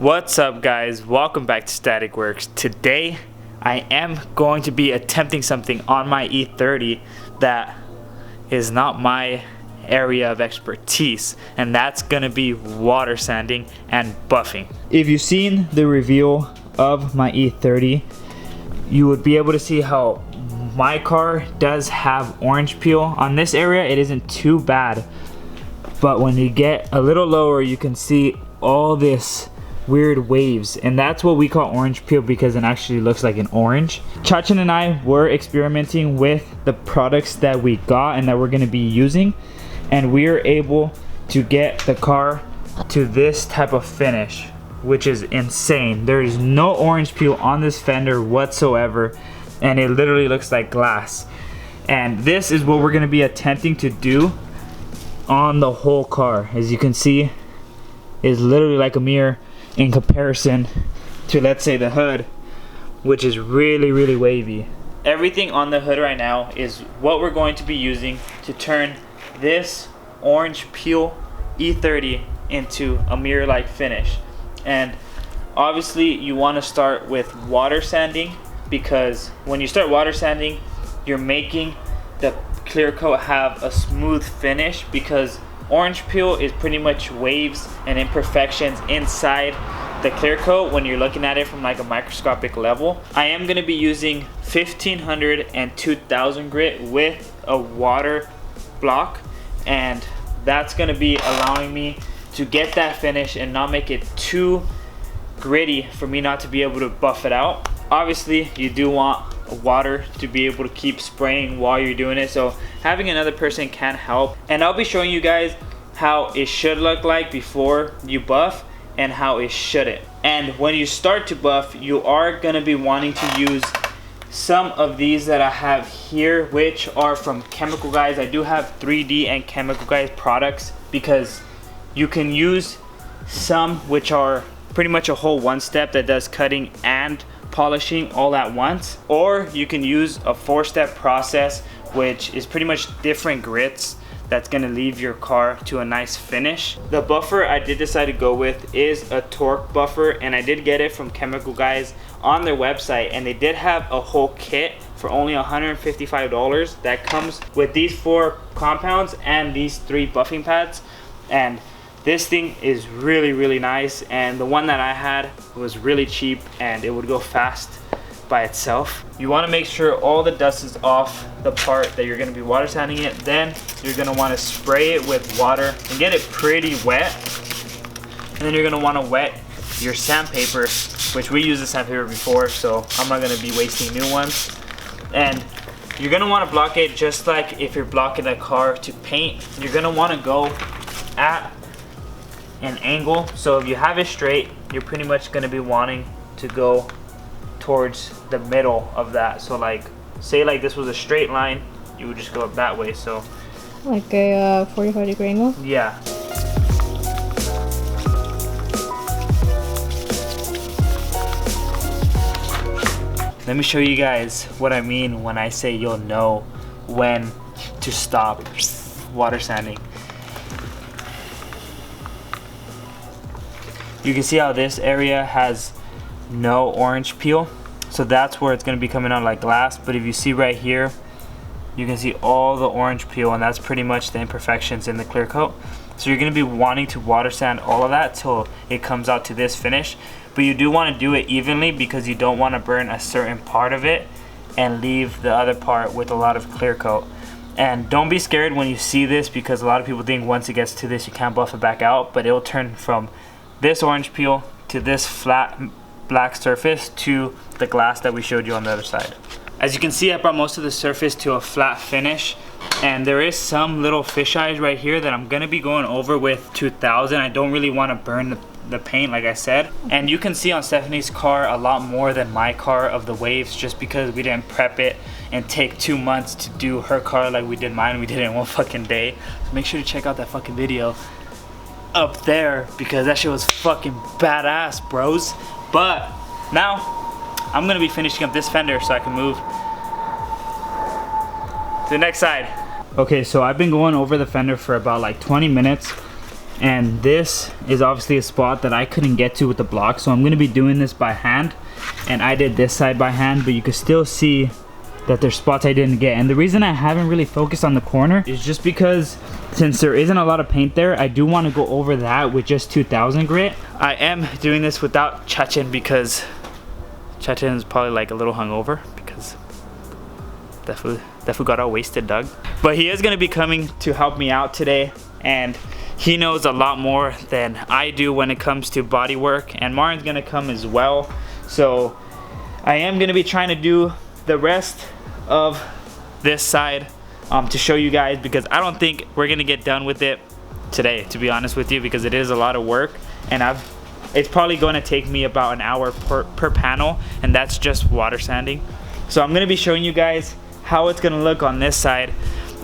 What's up guys, welcome back to Static Works. Today I am going to be attempting something on my E30 that is not my area of expertise, and that's gonna be water sanding and buffing. If you've seen the review of my E30, you would be able to see how my car does have orange peel. On this area it isn't too bad, but when you get a little lower you can see all this weird waves, and that's what we call orange peel because it actually looks like an orange. Chachin and I were experimenting with the products that we got and that we're going to be using, and we are able to get the car to this type of finish, which is insane. There is no orange peel on this fender whatsoever, and it literally looks like glass. And this is what we're going to be attempting to do on the whole car. As you can see, is literally like a mirror in comparison to, let's say, the hood, which is really wavy. Everything on the hood right now is what we're going to be using to turn this orange peel E30 into a mirror-like finish. And obviously you want to start with water sanding, because when you start water sanding you're making the clear coat have a smooth finish, because orange peel is pretty much waves and imperfections inside the clear coat when you're looking at it from like a microscopic level. I am going to be using 1500 and 2000 grit with a water block, and that's going to be allowing me to get that finish and not make it too gritty for me not to be able to buff it out. Obviously you do want water to be able to keep spraying while you're doing it, so having another person can help. And I'll be showing you guys how it should look like before you buff and how it shouldn't. And when you start to buff, you are going to be wanting to use some of these that I have here, which are from Chemical Guys. I do have 3D and Chemical Guys products, because you can use some which are pretty much a whole one step that does cutting and polishing all at once, or you can use a 4-step process which is pretty much different grits that's going to leave your car to a nice finish. The buffer I did decide to go with is a TORQ buffer, and I did get it from Chemical Guys on their website, and they did have a whole kit for only $155 that comes with these 4 compounds and these 3 buffing pads. And this thing is really nice, and the one that I had was really cheap and it would go fast by itself. You want to make sure all the dust is off the part that you're going to be water sanding it. Then you're going to want to spray it with water and get it pretty wet, and then you're going to want to wet your sandpaper, which we used the sandpaper before, so I'm not going to be wasting new ones. And you're going to want to block it just like if you're blocking a car to paint. You're going to want to go at an angle, so if you have it straight, you're pretty much going to be wanting to go towards the middle of that. So like, say like this was a straight line, you would just go up that way. So like a 45-degree angle? Yeah. Let me show you guys what I mean when I say you'll know when to stop water sanding. You can see how this area has no orange peel, so that's where it's going to be coming out like glass. But if you see right here, you can see all the orange peel, and that's pretty much the imperfections in the clear coat. So you're going to be wanting to water sand all of that till it comes out to this finish, but you do want to do it evenly, because you don't want to burn a certain part of it and leave the other part with a lot of clear coat. And don't be scared when you see this, because a lot of people think once it gets to this you can't buff it back out, but it'll turn from this orange peel to this flat black surface to the glass that we showed you on the other side. As you can see, I brought most of the surface to a flat finish, and there is some little fisheyes right here that I'm going to be going over with 2000. I don't really want to burn the paint, like I said. And you can see on Stephanie's car a lot more than my car of the waves, just because we didn't prep it and take 2 months to do her car like we did mine. We did it in 1 fucking day. So make sure to check out that fucking video up there, because that shit was fucking badass, bros. But now I'm gonna be finishing up this fender so I can move to the next side. Okay, so I've been going over the fender for about like 20 minutes, And this is obviously a spot that I couldn't get to with the block, so I'm gonna be doing this by hand. And I did this side by hand, but you can still see that there's spots I didn't get. And the reason I haven't really focused on the corner is just because since there isn't a lot of paint there, I do want to go over that with just 2000 grit. I am doing this without Chachin because Chachin is probably like a little hungover because that food got all wasted, Doug. But he is gonna be coming to help me out today, and he knows a lot more than I do when it comes to body work, and Martin's gonna come as well. So I am gonna be trying to do the rest of this side to show you guys, because I don't think we're gonna get done with it today, to be honest with you, because it is a lot of work, and it's probably going to take me about an hour per panel, and that's just water sanding. So I'm gonna be showing you guys how it's gonna look on this side,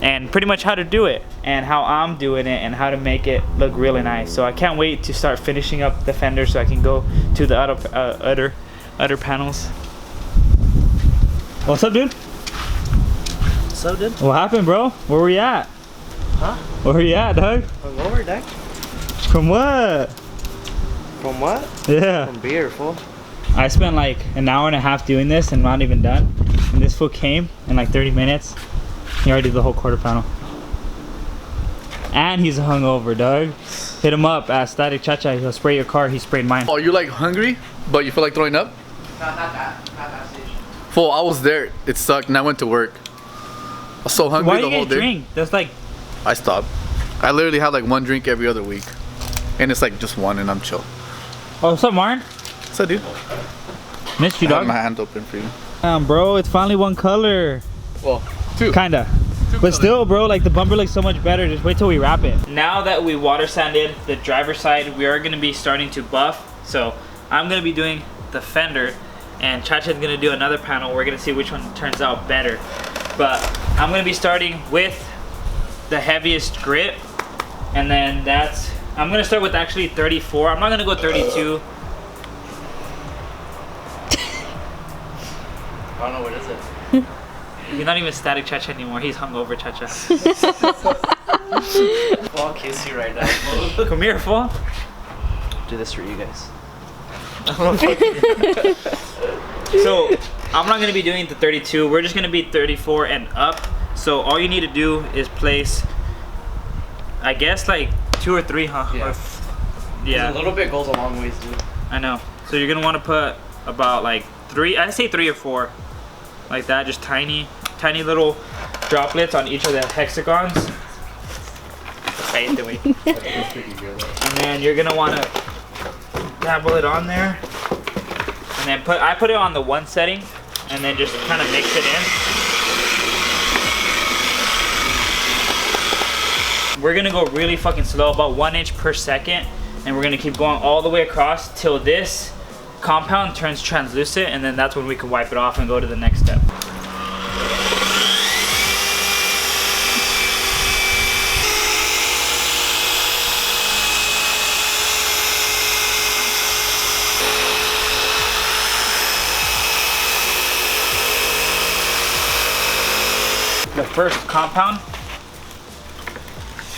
and pretty much how to do it, and how I'm doing it, and how to make it look really nice. So I can't wait to start finishing up the fender so I can go to the other panels. What's up, dude? What's up, dude? What happened, bro? Where were you at? Huh? Where were you at, Doug? Hungover, Doug? From what? From what? Yeah. From beer, fool. I spent like an hour and a half doing this and not even done. And this fool came in like 30 minutes. He already did the whole quarter panel. And he's hungover, Doug. Hit him up at Static Chacha. He'll spray your car. He sprayed mine. Oh, you're like hungry, but you feel like throwing up? Not that stage. Fool, I was there. It sucked, and I went to work. I was so hungry Why the do you whole guys day. drink? That's like... I stopped. I literally had like one drink every other week, and it's like just one, and I'm chill. Oh, what's up, Martin? What's up, dude? Missed you, I have dog. my hand open for you. Bro, it's finally one color. Well, two. Kinda. But still, bro, like the bumper looks so much better. Just wait till we wrap it. Now that we water sanded the driver's side, we are gonna be starting to buff. So I'm gonna be doing the fender, and Chacha's gonna do another panel. We're gonna see which one turns out better. But I'm gonna be starting with the heaviest grit, and then I'm gonna start with actually 34. I'm not gonna go 32. I don't know, what is it? He's not even Static Chacha anymore. He's hungover Chacha. I'll kiss you right now. Come here, fool. Do this for you guys. So I'm not gonna be doing the 32. We're just gonna be 34 and up. So all you need to do is place, I guess, like 2 or 3, huh? Yeah. Yeah. A little bit goes a long ways, dude. I know. So you're gonna want to put about like 3. I say 3 or 4, like that. Just tiny little droplets on each of the hexagons. And then you're gonna want to dabble it on there, and then I put it on the 1 setting, and then just kind of mix it in. We're gonna go really fucking slow, about 1 inch per second, and we're gonna keep going all the way across till this compound turns translucent, and then that's when we can wipe it off and go to the next step. The first compound,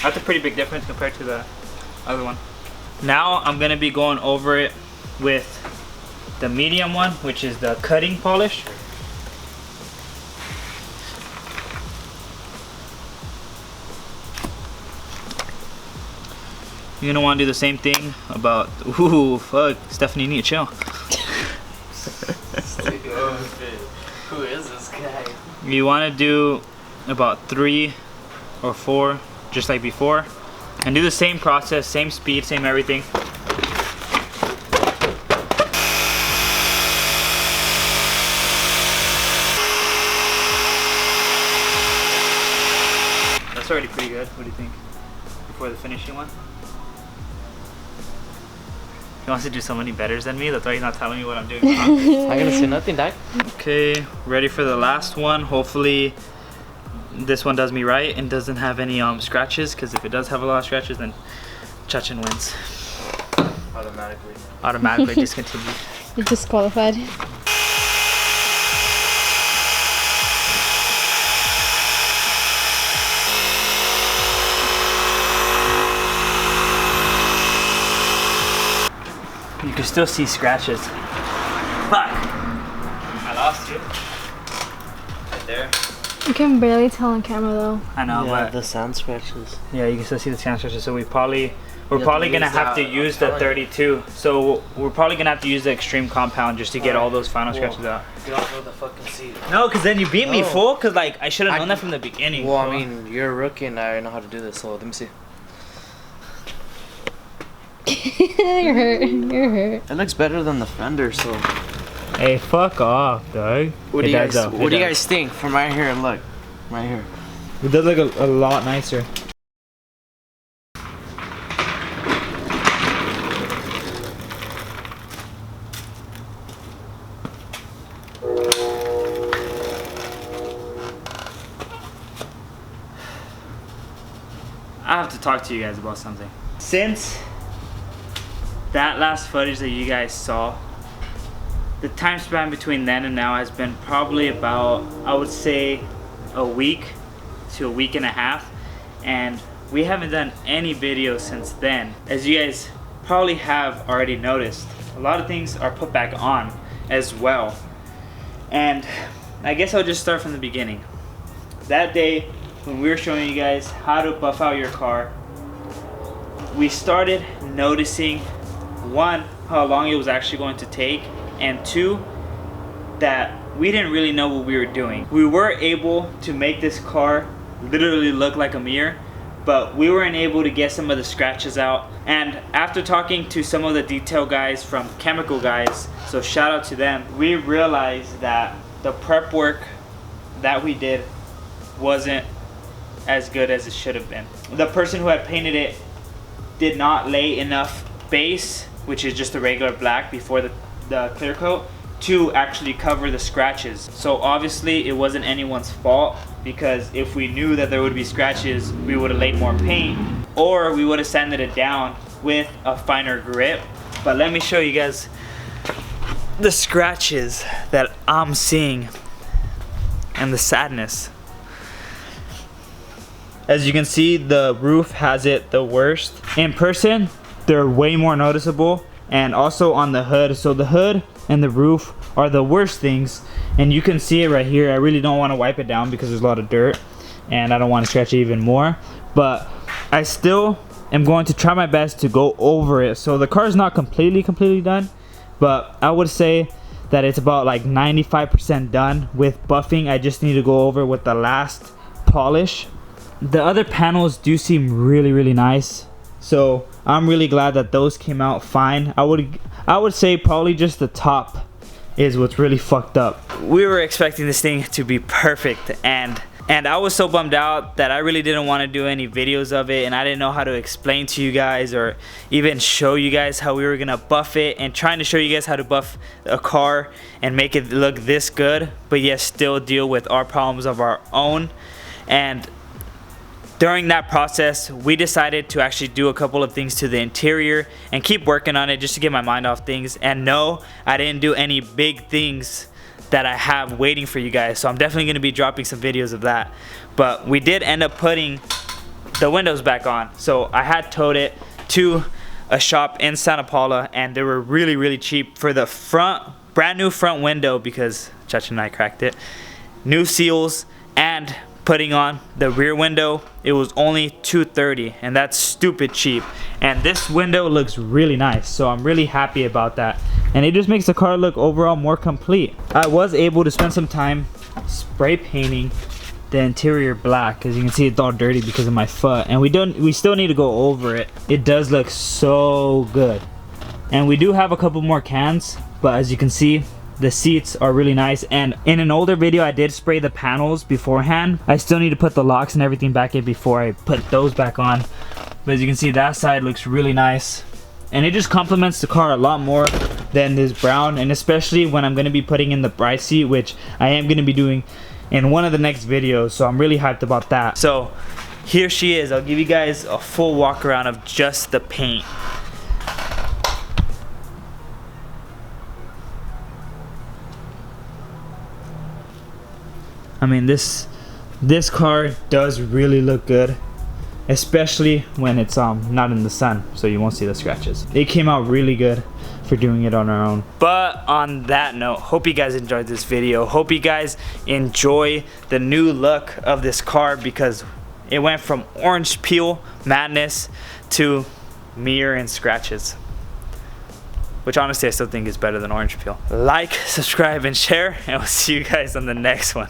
that's a pretty big difference compared to the other one. Now I'm gonna be going over it with the medium one, which is the cutting polish. You're gonna wanna do the same thing about, ooh, fuck, Stephanie, you need to chill. Who is this guy? You wanna do about 3 or 4, just like before, and do the same process, same speed, same everything. That's already pretty good. What do you think? Before the finishing one? He wants to do so many betters than me, that's why he's not telling me what I'm doing wrong. I'm gonna say nothing, Doc. Okay, ready for the last one. Hopefully this one does me right and doesn't have any scratches, because if it does have a lot of scratches, then Chachin wins. Automatically discontinued. You're disqualified. you can still see scratches. Fuck! I lost you. Right there. You can barely tell on camera though. I know, Yeah, but the sand scratches. yeah, you can still see the sand scratches. So we're probably have gonna to have to use use that, the I'm telling 32. So we're probably gonna have to use the extreme compound just to get all those final scratches out. Get off of the fucking seat. No, cause then you beat me, No. fool. Cause like I should have I- known that from the beginning. Well, I fool. mean, you're a rookie and I know how to do this, so let me see. You're hurt. You're hurt. It looks better than the fender, so. Hey, fuck off, dog. What do It you does, guys? though. What It do you does. guys think? From right here, look, right here. It does look a lot nicer. I have to talk to you guys about something. Since that last footage that you guys saw, the time span between then and now has been probably about, I would say, a week to a week and a half, and we haven't done any videos since then. As you guys probably have already noticed, a lot of things are put back on as well. And I guess I'll just start from the beginning. That day when we were showing you guys how to buff out your car, we started noticing, one, how long it was actually going to take, and two, that we didn't really know what we were doing. We were able to make this car literally look like a mirror, but we weren't able to get some of the scratches out. And after talking to some of the detail guys from Chemical Guys, so shout out to them, we realized that the prep work that we did wasn't as good as it should have been. The person who had painted it did not lay enough base, which is just a regular black before the clear coat, to actually cover the scratches. So obviously it wasn't anyone's fault, because if we knew that there would be scratches, we would have laid more paint, or we would have sanded it down with a finer grip. But let me show you guys the scratches that I'm seeing and the sadness. As you can see, the roof has it the worst. In person, they're way more noticeable, and also on the hood. So the hood and the roof are the worst things, and you can see it right here. I really don't want to wipe it down because there's a lot of dirt and I don't want to scratch it even more, but I still am going to try my best to go over it. So the car is not completely done, but I would say that it's about like 95% done with buffing. I just need to go over with the last polish. The other panels do seem really nice, so I'm really glad that those came out fine. I would say probably just the top is what's really fucked up. We were expecting this thing to be perfect, and I was so bummed out that I really didn't want to do any videos of it, and I didn't know how to explain to you guys or even show you guys how we were gonna buff it, and trying to show you guys how to buff a car and make it look this good, but yet still deal with our problems of our own. And during that process, we decided to actually do a couple of things to the interior and keep working on it just to get my mind off things. And no, I didn't do any big things that I have waiting for you guys, so I'm definitely going to be dropping some videos of that. But we did end up putting the windows back on. So I had towed it to a shop in Santa Paula, and they were really cheap for the front, brand new front window, because Chacha and I cracked it, new seals, and putting on the rear window. It was only $230, and that's stupid cheap. And this window looks really nice, so I'm really happy about that, and it just makes the car look overall more complete. I was able to spend some time spray painting the interior black, as you can see it's all dirty because of my foot, and we still need to go over it. It does look so good, and we do have a couple more cans, but as you can see, the seats are really nice. And in an older video, I did spray the panels beforehand. I still need to put the locks and everything back in before I put those back on. But as you can see, that side looks really nice. And it just complements the car a lot more than this brown. And especially when I'm gonna be putting in the bright seat, which I am gonna be doing in one of the next videos. So I'm really hyped about that. So here she is. I'll give you guys a full walk around of just the paint. I mean, this car does really look good, especially when it's not in the sun, so you won't see the scratches. It came out really good. for doing it on our own. But on that note, hope you guys enjoyed this video. Hope you guys enjoy the new look of this car, because it went from orange peel madness to mirror and scratches, which honestly I still think is better than orange peel. Like, subscribe, and share, and we'll see you guys on the next one.